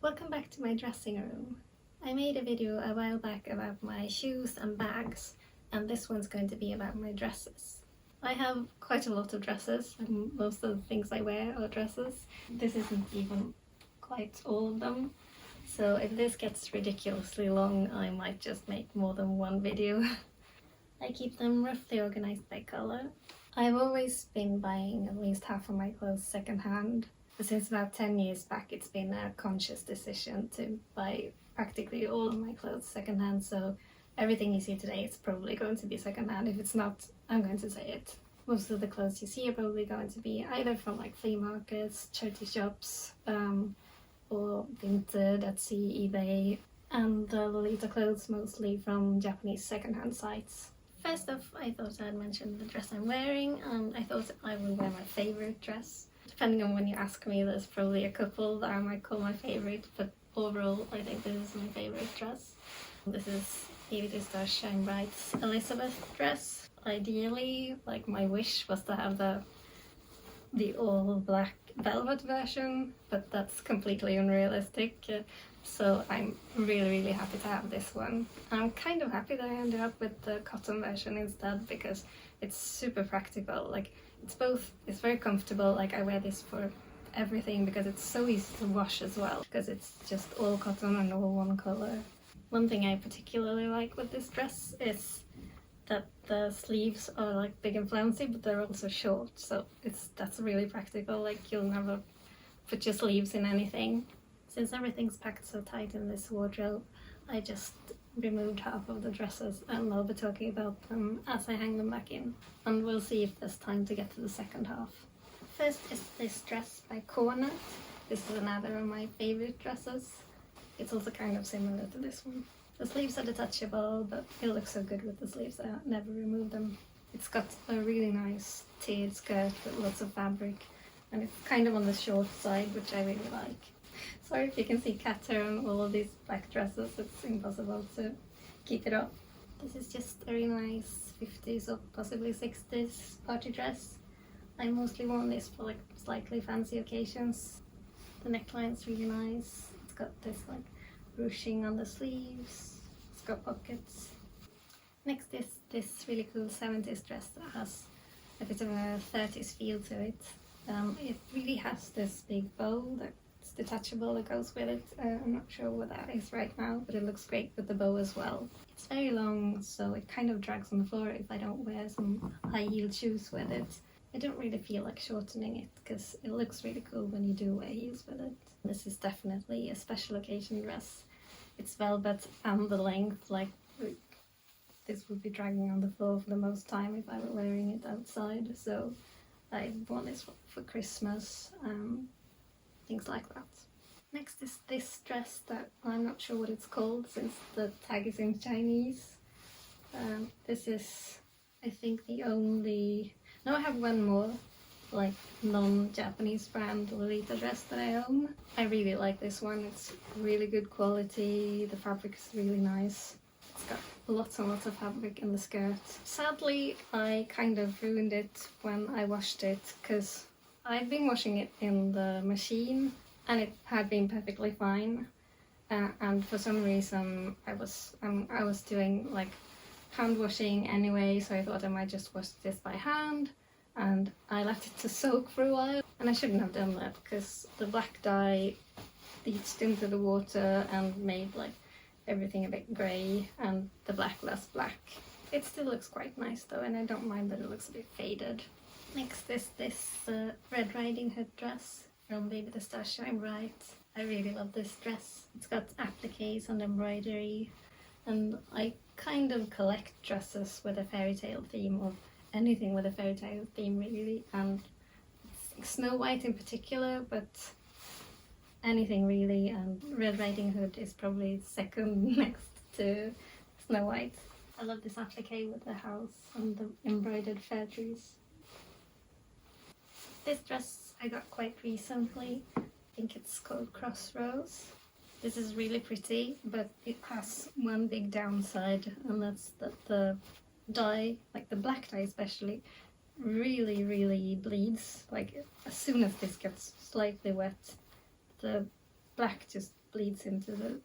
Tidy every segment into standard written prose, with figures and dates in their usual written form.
Welcome back to my dressing room. I made a video a while back about my shoes and bags, and this one's going to be about my dresses. I have quite a lot of dresses, and most of the things I wear are dresses. This isn't even quite all of them, so if this gets ridiculously long, I might just make more than one video. I keep them roughly organized by color. I've always been buying at least half of my clothes secondhand. Since about 10 years back, it's been a conscious decision to buy practically all of my clothes secondhand, so everything you see today is probably going to be secondhand. If it's not, I'm going to say it. Most of the clothes you see are probably going to be either from like flea markets, charity shops, or Vinted, Etsy, eBay, and the Lolita clothes mostly from Japanese secondhand sites. First off, I thought I'd mention the dress I'm wearing, and I thought I would wear my favorite dress. Depending on when you ask me, there's probably a couple that I might call my favorite, but overall I think this is my favorite dress. This is David Shine Bright's Elizabeth dress. Ideally, like, my wish was to have the all black velvet version, but that's completely unrealistic. So I'm really happy to have this one. I'm kind of happy that I ended up with the cotton version instead, because it's super practical. Like, it's very comfortable. Like, I wear this for everything because it's so easy to wash as well, because it's just all cotton and all one color. One thing I particularly like with this dress is that the sleeves are like big and flouncy, but they're also short, so that's really practical. Like, you'll never put your sleeves in anything. Since everything's packed so tight in this wardrobe, I just removed half of the dresses, and I'll be talking about them as I hang them back in. And we'll see if there's time to get to the second half. First is this dress by Corner. This is another of my favorite dresses. It's also kind of similar to this one. The sleeves are detachable, but it looks so good with the sleeves that I never remove them. It's got a really nice tiered skirt with lots of fabric, and it's kind of on the short side, which I really like. Sorry if you can see cat hair on all of these black dresses, it's impossible to keep it up. This is just a really nice 50s or possibly 60s party dress. I mostly worn this for like slightly fancy occasions. The neckline's really nice. It's got this like ruching on the sleeves. It's got pockets. Next is this really cool 70s dress that has a bit of a 30s feel to it. It really has this big bow that's detachable that goes with it. I'm not sure what that is right now, but it looks great with the bow as well. It's very long, so it kind of drags on the floor if I don't wear some high-heeled shoes with it. I don't really feel like shortening it because it looks really cool when you do wear heels with it. This is definitely a special occasion dress. It's velvet and the length, like, this would be dragging on the floor for the most time if I were wearing it outside, so I bought this for Christmas, things like that. Next is this dress that I'm not sure what it's called since the tag is in Chinese. This is, I think, the only... No, I have one more like non-Japanese brand lolita dress that I own. I really like this one. It's really good quality. The fabric is really nice. It's got lots and lots of fabric in the skirt. Sadly, I kind of ruined it when I washed it because I've been washing it in the machine and it had been perfectly fine. And for some reason I was doing like hand washing anyway, so I thought I might just wash this by hand, and I left it to soak for a while. And I shouldn't have done that because the black dye leached into the water and made like everything a bit grey and the black less black. It still looks quite nice though, and I don't mind that it looks a bit faded. Next is this Red Riding Hood dress from Baby the Star Shine Bright. I really love this dress. It's got appliques and embroidery, and I kind of collect dresses with a fairy tale theme, or anything with a fairy tale theme really, and Snow White in particular, but anything really, and Red Riding Hood is probably second next to Snow White. I love this applique with the house and the embroidered fir trees. This dress I got quite recently. I think it's called Crossroads. This is really pretty, but it has one big downside, and that's that the dye, like the black dye especially, really bleeds. Like, as soon as this gets slightly wet, the black just bleeds into the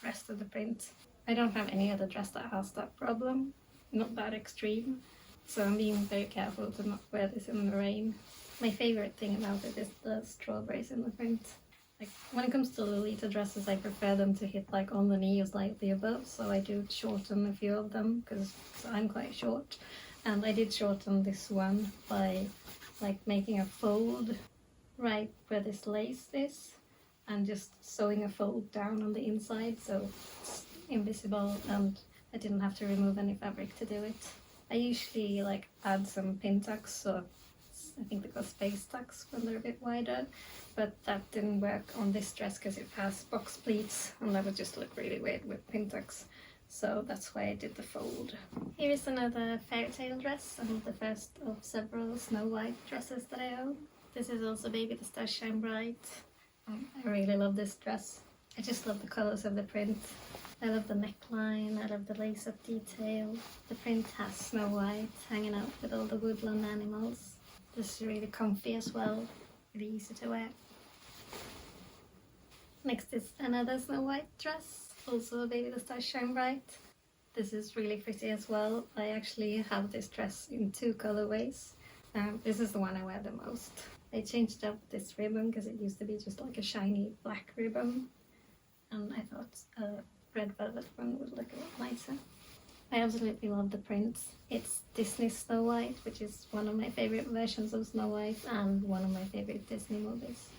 rest of the print. I don't have any other dress that has that problem, not that extreme, so I'm being very careful to not wear this in the rain. My favourite thing about it is the strawberries in the print. Like, when it comes to lolita dresses, I prefer them to hit like on the knee or slightly above, so I do shorten a few of them because I'm quite short. And I did shorten this one by like making a fold right where this lace is and just sewing a fold down on the inside so it's invisible and I didn't have to remove any fabric to do it. I usually like add some pin tucks, or I think they call space tucks when they're a bit wider, but that didn't work on this dress because it has box pleats and that would just look really weird with pin tucks, so that's why I did the fold. Here is another fairy tale dress and the first of several Snow White dresses that I own. This is also Baby the Stars Shine Bright. I really love this dress. I just love the colours of the print. I love the neckline, I love the lace-up detail. The print has Snow White hanging out with all the woodland animals. This is really comfy as well, really easy to wear. Next is another Snow White dress, also Baby the Stars Shine Bright. This is really pretty as well. I actually have this dress in 2 colorways. This is the one I wear the most. I changed up this ribbon because it used to be just like a shiny black ribbon, and I thought a red velvet one would look a lot nicer. I absolutely love the print. It's Disney Snow White, which is one of my favourite versions of Snow White and one of my favourite Disney movies.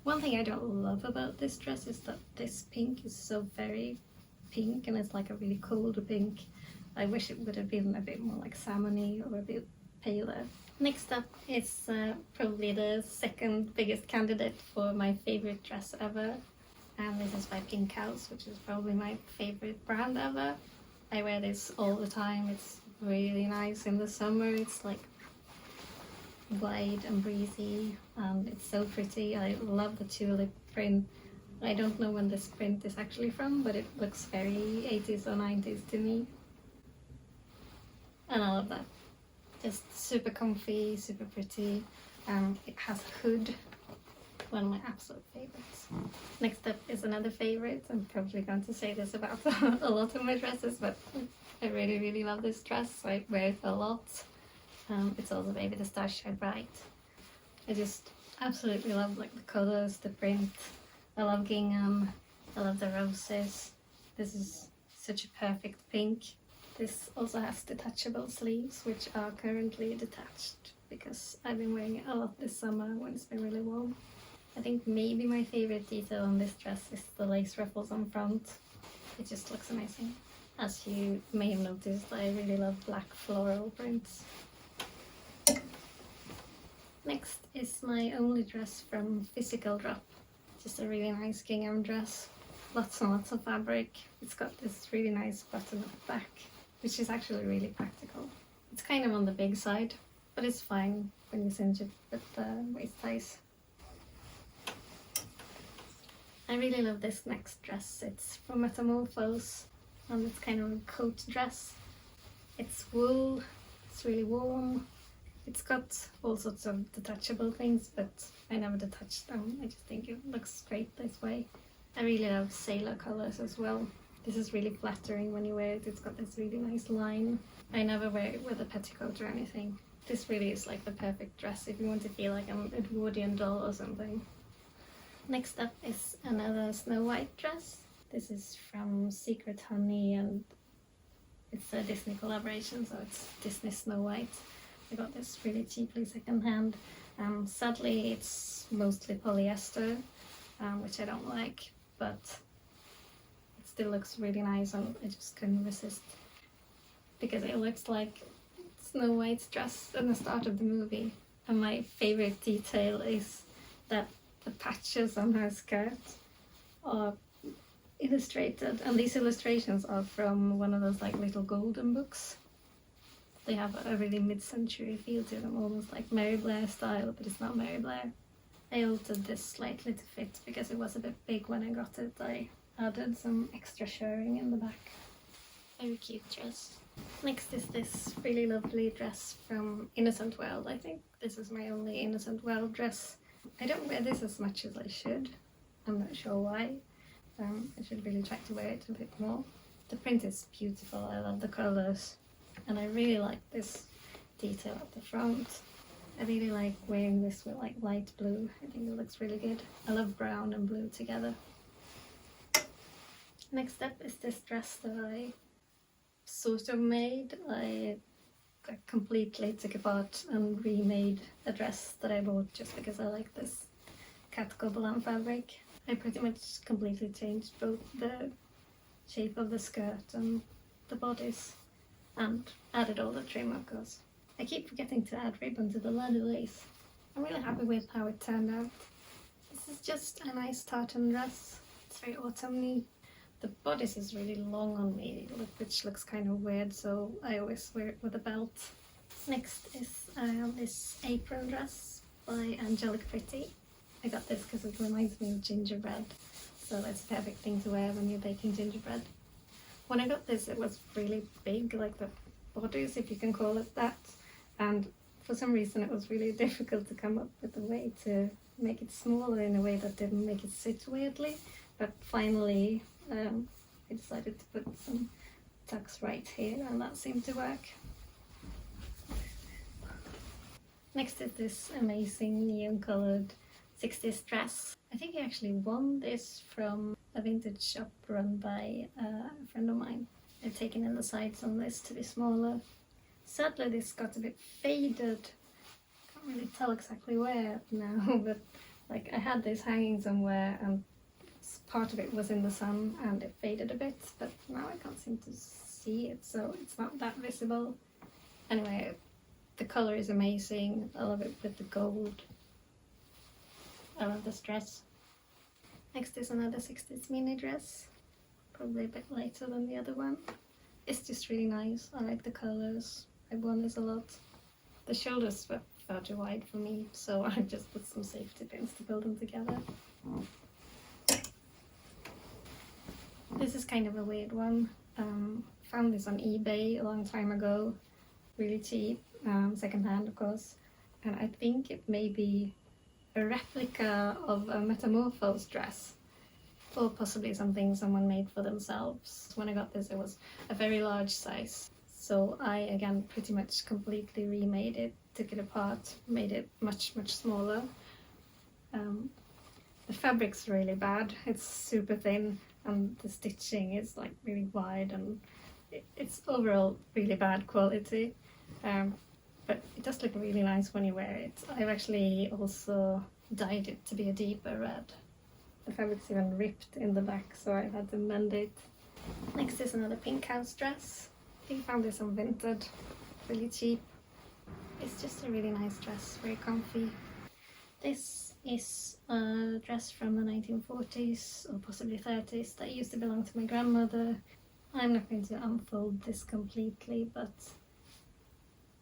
One thing I don't love about this dress is that this pink is so very pink and it's like a really cold pink. I wish it would have been a bit more like salmony or a bit paler. Next up is probably the second biggest candidate for my favourite dress ever, and this is by Pink House, which is probably my favourite brand ever. I wear this all the time. It's really nice in the summer. It's like wide and breezy and it's so pretty. I love the tulip print. I don't know when this print is actually from, but it looks very 80s or 90s to me, and I love that. Just super comfy, super pretty. It has a hood, one of my absolute favorites. Next up is another favorite. I'm probably going to say this about a lot of my dresses, but I really love this dress. I wear it a lot. It's also Baby the Stars Shine Bright. I just absolutely love like the colours, the print. I love gingham. I love the roses. This is such a perfect pink. This also has detachable sleeves, which are currently detached because I've been wearing it a lot this summer when it's been really warm. I think maybe my favourite detail on this dress is the lace ruffles on front. It just looks amazing. As you may have noticed, I really love black floral prints. Next is my only dress from Physical Drop. Just a really nice gingham dress. Lots and lots of fabric. It's got this really nice button up back, which is actually really practical. It's kind of on the big side, but it's fine when you cinch it with the waist ties. I really love this next dress. It's from Metamorphose, and it's kind of a coat dress. It's wool, it's really warm. It's got all sorts of detachable things, but I never detach them. I just think it looks great this way. I really love sailor colours as well. This is really flattering when you wear it. It's got this really nice line. I never wear it with a petticoat or anything. This really is like the perfect dress if you want to feel like an Edwardian doll or something. Next up is another Snow White dress. This is from Secret Honey and it's a Disney collaboration, so it's Disney Snow White. I got this really cheaply secondhand. Sadly it's mostly polyester, which I don't like, but it still looks really nice and I just couldn't resist because it looks like Snow White's dress in the start of the movie. And my favourite detail is that the patches on her skirt are illustrated, and these illustrations are from one of those like little golden books. They have a really mid-century feel to them, almost like Mary Blair style, but it's not Mary Blair. I altered this slightly to fit because it was a bit big when I got it. I added some extra shirring in the back. Very cute dress. Next is this really lovely dress from Innocent World, I think. This is my only Innocent World dress. I don't wear this as much as I should. I'm not sure why. I should really try to wear it a bit more. The print is beautiful, I love the colours, and I really like this detail at the front. I really like wearing this with like light blue. I think it looks really good. I love brown and blue together. Next up is this dress that I sort of made. I completely took apart and remade a dress that I bought just because I like this cat gobelin fabric. I pretty much completely changed both the shape of the skirt and the bodice and added all the trim, of course. I keep forgetting to add ribbon to the leather lace. I'm really happy with how it turned out. This is just a nice tartan dress. It's very autumny. The bodice is really long on me, which looks kind of weird, so I always wear it with a belt. Next is this apron dress by Angelic Pretty. I got this because it reminds me of gingerbread, so it's a perfect thing to wear when you're baking gingerbread. When I got this, it was really big, like the bodice, if you can call it that, and for some reason it was really difficult to come up with a way to make it smaller in a way that didn't make it sit weirdly, but finally I decided to put some tucks right here and that seemed to work. Next is this amazing neon coloured 60s dress. I think I actually won this from a vintage shop run by a friend of mine. I've taken in the sides on this to be smaller. Sadly this got a bit faded. Can't really tell exactly where now, but like I had this hanging somewhere and part of it was in the sun and it faded a bit, but now I can't seem to see it, so it's not that visible. Anyway, the colour is amazing. I love it with the gold. I love this dress. Next is another 60s mini dress, probably a bit lighter than the other one. It's just really nice. I like the colours. I've worn this a lot. The shoulders were far too wide for me, so I just put some safety pins to build them together. This is kind of a weird one. Found this on eBay a long time ago, really cheap, secondhand of course, and I think it may be a replica of a Metamorphose dress, or possibly something someone made for themselves. When I got this it was a very large size, so I again pretty much completely remade it, took it apart, made it much smaller. The fabric's really bad, it's super thin and the stitching is like really wide and it's overall really bad quality, but it does look really nice when you wear it. I've actually also dyed it to be a deeper red. The fabric's even ripped in the back, so I had to mend it. Next is another pink house dress. I think I found this on Vinted, really cheap. It's just a really nice dress, very comfy. This is a dress from the 1940s or possibly 30s that used to belong to my grandmother. I'm not going to unfold this completely, but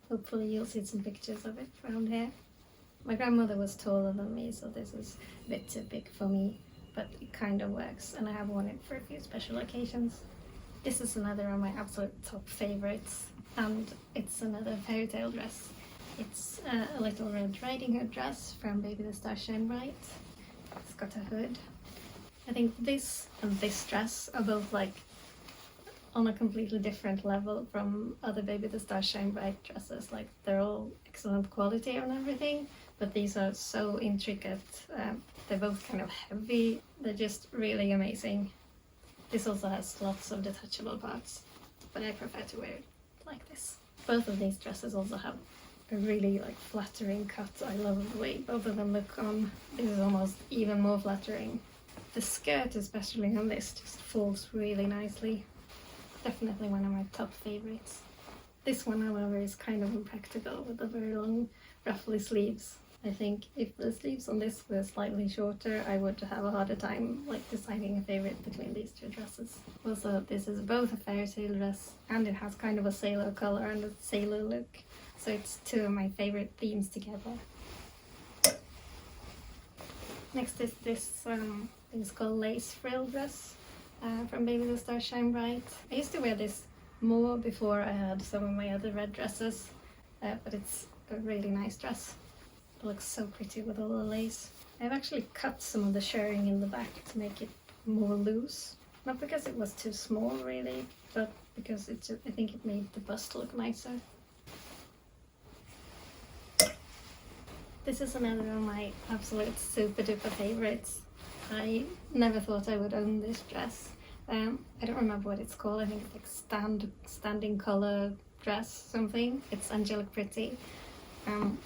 hopefully you'll see some pictures of it around here. My grandmother was taller than me, so this is a bit too big for me, but it kind of works and I have worn it for a few special occasions. This is another of my absolute top favorites, and it's another fairy tale dress. It's a Little Red Riding Hood dress from Baby the Star Shine Bright. It's got a hood. I think this and this dress are both like on a completely different level from other Baby the Star Shine Bright dresses. Like they're all excellent quality and everything, but these are so intricate. They're both kind of heavy. They're just really amazing. This also has lots of detachable parts, but I prefer to wear it like this. Both of these dresses also have a really like flattering cut. I love the way both of them look on. This is almost even more flattering. The skirt especially on this just falls really nicely. Definitely one of my top favorites. This one however is kind of impractical with the very long ruffly sleeves. I think if the sleeves on this were slightly shorter I would have a harder time like deciding a favorite between these two dresses. Also this is both a fairy tale dress and it has kind of a sailor color and a sailor look. So it's two of my favorite themes together. Next is this thing called Lace Frill dress from Baby the Star Shine Bright. I used to wear this more before I had some of my other red dresses, but it's a really nice dress. It looks so pretty with all the lace. I've actually cut some of the shirring in the back to make it more loose. Not because it was too small really, but because I think it made the bust look nicer. This is another of my absolute super duper favorites. I never thought I would own this dress. I don't remember what it's called. I think it's like standing color dress something. It's Angelic Pretty.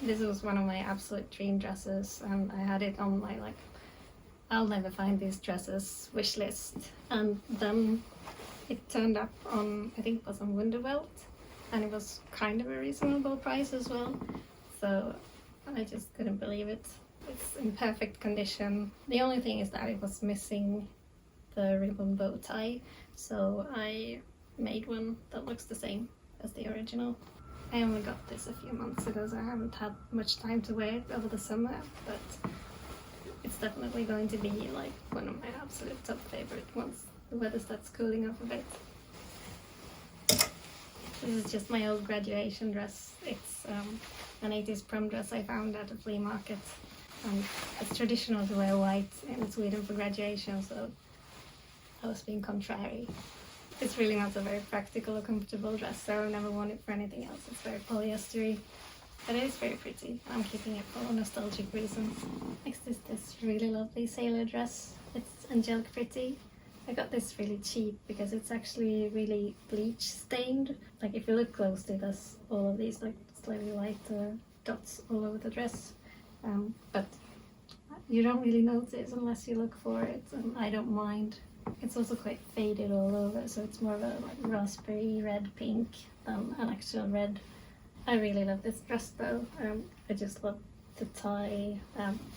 This was one of my absolute dream dresses, and I had it on my I'll never find these dresses wish list. And then it turned up on, I think it was on Wonderwelt, and it was kind of a reasonable price as well. So I just couldn't believe it. It's in perfect condition. The only thing is that it was missing the ribbon bow tie, so I made one that looks the same as the original. I only got this a few months ago, so I haven't had much time to wear it over the summer, but it's definitely going to be like one of my absolute top favorite once the weather starts cooling off a bit. This is just my old graduation dress. It's an 80s prom dress I found at a flea market. It's traditional to wear white in Sweden for graduation, so I was being contrary. It's really not a very practical or comfortable dress, so I've never worn it for anything else. It's very polyestery, but it is very pretty. I'm keeping it for nostalgic reasons. Next is this really lovely sailor dress. It's Angelic Pretty. I got this really cheap because it's actually really bleach stained. Like if you look closely, there's all of these like slightly white dots all over the dress. But you don't really notice unless you look for it, and I don't mind. It's also quite faded all over, so it's more of a like raspberry red pink than an actual red. I really love this dress though. I just love the tie,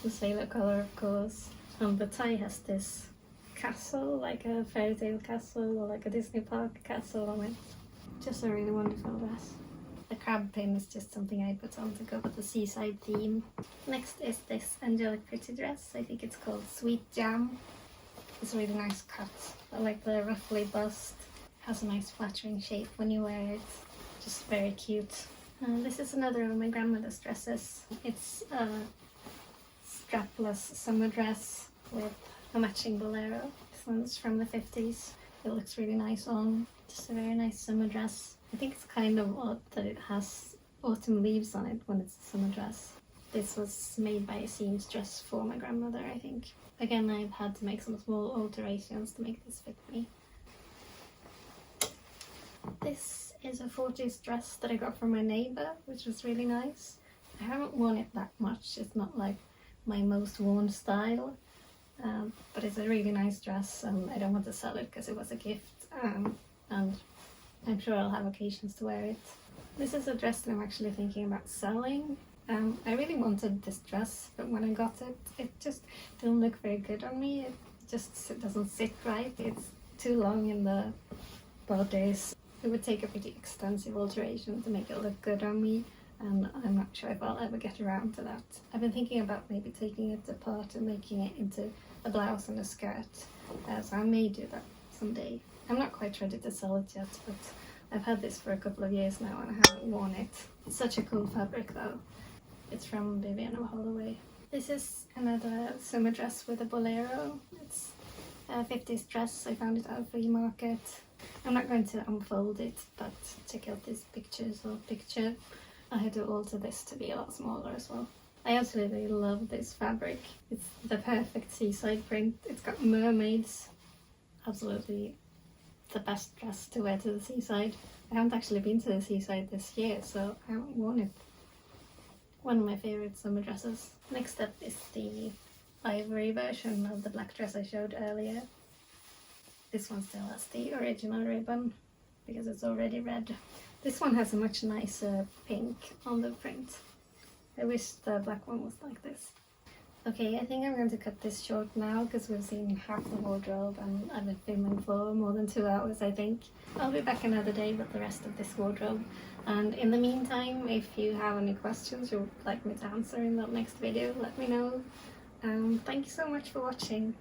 the sailor color of course. The tie has this castle, like a fairy tale castle or like a Disney park castle on it. Just a really wonderful dress. The crab pin is just something I put on to go with the seaside theme. Next is this Angelic Pretty dress. I think it's called Sweet Jam. It's a really nice cut. I like the ruffly bust. Has a nice flattering shape when you wear it. Just very cute. This is another of my grandmother's dresses. It's a strapless summer dress with a matching bolero. This one's from the 50s. It looks really nice on. Just a very nice summer dress. I think it's kind of odd that it has autumn leaves on it when it's a summer dress. This was made by a seamstress for my grandmother, I think. Again, I've had to make some small alterations to make this fit me. This is a 40s dress that I got from my neighbour, which was really nice. I haven't worn it that much. It's not like my most worn style, but it's a really nice dress, and I don't want to sell it because it was a gift, and I'm sure I'll have occasions to wear it. This is a dress that I'm actually thinking about selling. I really wanted this dress, but when I got it, it just didn't look very good on me. It doesn't sit right. It's too long in the bodice. It would take a pretty extensive alteration to make it look good on me, and I'm not sure if I'll ever get around to that. I've been thinking about maybe taking it apart and making it into a blouse and a skirt, so I may do that someday. I'm not quite ready to sell it yet, but I've had this for a couple of years now and I haven't worn it. It's such a cool fabric though. It's from Vivienne Holloway. This is another summer dress with a bolero. It's a 50s dress. I found it at a flea market. I'm not going to unfold it, but check out this picture. I had to alter this to be a lot smaller as well. I absolutely love this fabric. It's the perfect seaside print. It's got mermaids. Absolutely the best dress to wear to the seaside. I haven't actually been to the seaside this year, so I haven't worn it. One of my favourite summer dresses. Next up is the ivory version of the black dress I showed earlier. This one still has the original ribbon because it's already red. This one has a much nicer pink on the print. I wish the black one was like this. Okay, I think I'm going to cut this short now because we've seen half the wardrobe and I've been filming for more than 2 hours, I think. I'll be back another day with the rest of this wardrobe. And in the meantime, if you have any questions you would like me to answer in the next video, let me know. Thank you so much for watching.